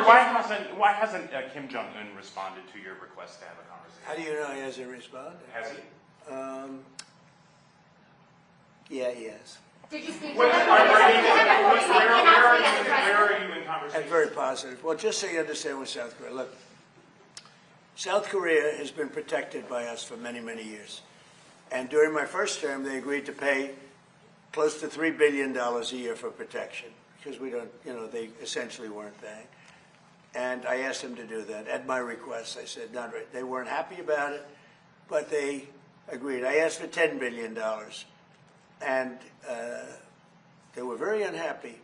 why hasn't Kim Jong Un responded to your request to have a conversation? How do you know he hasn't responded? Has he? Yeah, he has. Did you speak to Where him? are you in conversation? And very positive. Well, just so you understand with South Korea, look, South Korea has been protected by us for many, many years. And during my first term, they agreed to pay close to $3 billion a year for protection, because we don't, they essentially weren't paying. And I asked them to do that at my request. I said, not right. They weren't happy about it, but they agreed. I asked for $10 billion, and they were very unhappy.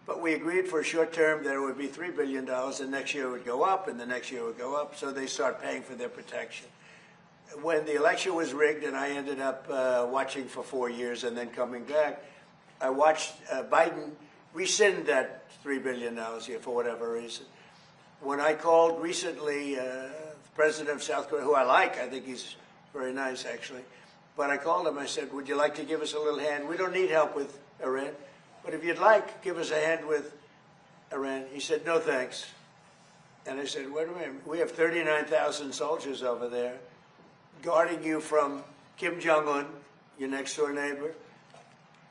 But we agreed for a short term that it would be $3 billion, and next year it would go up, and the next year it would go up, so they start paying for their protection. When the election was rigged and I ended up watching for 4 years and then coming back, I watched Biden rescind that $3 billion a year for whatever reason. When I called recently the president of South Korea, who I think he's very nice actually, but I called him, I said, would you like to give us a little hand? We don't need help with Iran, but if you'd like, give us a hand with Iran. He said, no thanks. And I said, wait a minute, we have 39,000 soldiers over there guarding you from Kim Jong Un, your next door neighbor,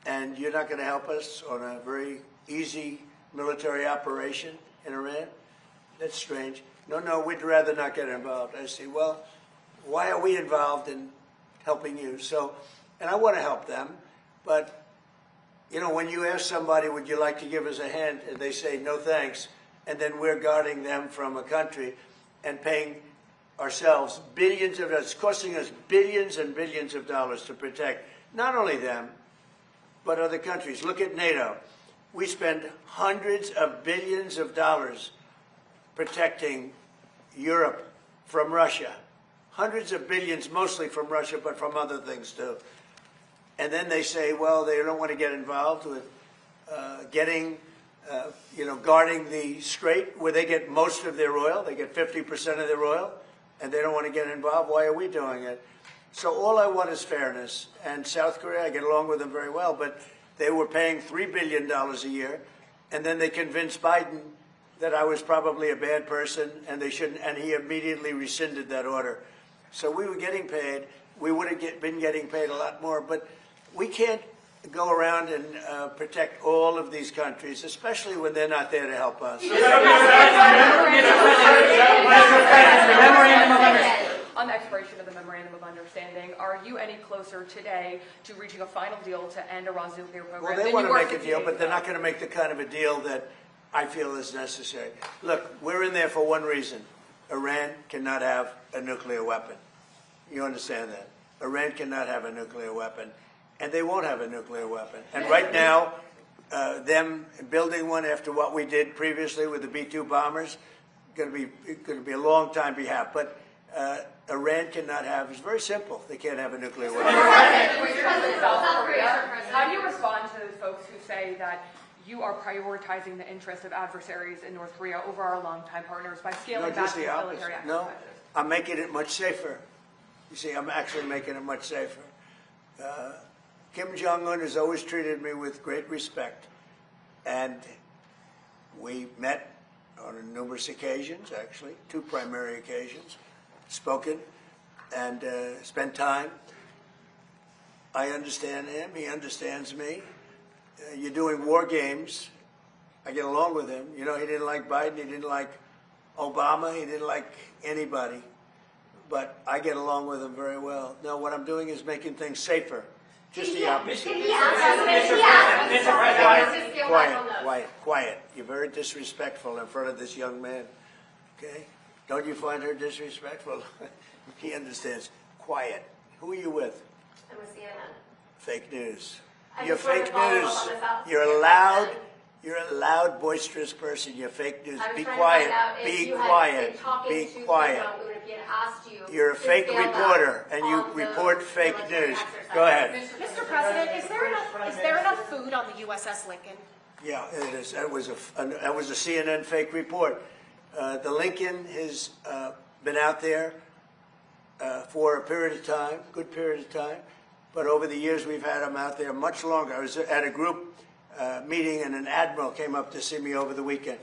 and you're not going to help us on a very easy military operation in Iran? That's strange. No, we'd rather not get involved. I say, well, why are we involved in helping you? So, and I want to help them, but, when you ask somebody, would you like to give us a hand, and they say, no thanks, and then we're guarding them from a country and paying ourselves billions of dollars, it's costing us billions and billions of dollars to protect not only them, but other countries. Look at NATO. We spend hundreds of billions of dollars protecting Europe from Russia. Hundreds of billions, mostly from Russia, but from other things too. And then they say, well, they don't want to get involved with guarding the Strait, where they get most of their oil. They get 50% of their oil, and they don't want to get involved. Why are we doing it? So all I want is fairness. And South Korea, I get along with them very well, but they were paying $3 billion a year, and then they convinced Biden that I was probably a bad person, and they shouldn't, and he immediately rescinded that order. So we were getting paid. We would have been getting paid a lot more, but we can't go around and protect all of these countries, especially when they're not there to help us. On the expiration of the Memorandum of Understanding, are you any closer today to reaching a final deal to end Iran's nuclear program? Well, they want to make a deal, but they're not going to make the kind of a deal that I feel is necessary. Look, we're in there for one reason. Iran cannot have a nuclear weapon. You understand that? Iran cannot have a nuclear weapon, and they won't have a nuclear weapon. And right now, them building one after what we did previously with the B-2 bombers, going to be a long time behalf. But Iran cannot have, it's very simple, they can't have a nuclear weapon. How do you respond to those folks who say that you are prioritizing the interests of adversaries in North Korea over our longtime partners by scaling back the military exercises? No, I'm making it much safer. You see, I'm actually making it much safer. Kim Jong Un has always treated me with great respect, and we met on numerous occasions, actually, 2 primary occasions, spoken and spent time. I understand him, he understands me. You're doing war games. I get along with him. He didn't like Biden, he didn't like Obama, he didn't like anybody. But I get along with him very well. No, what I'm doing is making things safer. Just the opposite. Quiet. You're very disrespectful in front of this young man. Okay? Don't you find her disrespectful? He understands. Quiet. Who are you with? I'm with CNN. Fake news. You're fake news. You're loud. You're a loud, boisterous person. You're fake news. Be quiet. Be quiet. Be quiet. You're a fake reporter, and you report fake news. Go ahead. Mr. President, is there enough food on the USS Lincoln? Yeah, it is. That was a CNN fake report. The Lincoln has been out there for a period of time, good period of time, but over the years we've had them out there much longer. I was at a group meeting, and an admiral came up to see me over the weekend,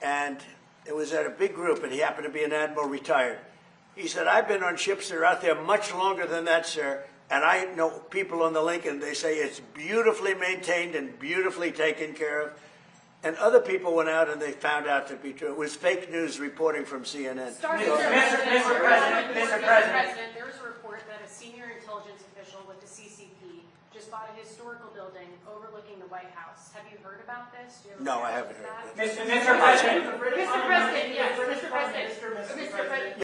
and It was at a big group, and he happened to be an admiral retired. He said, I've been on ships that are out there much longer than that, sir, and I know people on the Lincoln, they say it's beautifully maintained and beautifully taken care of. And other people went out and they found out to be true. It was fake news reporting from CNN. Mr. President, there was a report that a senior intelligence official with the CCP just bought a historical building overlooking the White House. Have you heard about this? Do you have No, a I haven't report heard of of that. Mr. President, yes, Mr. President.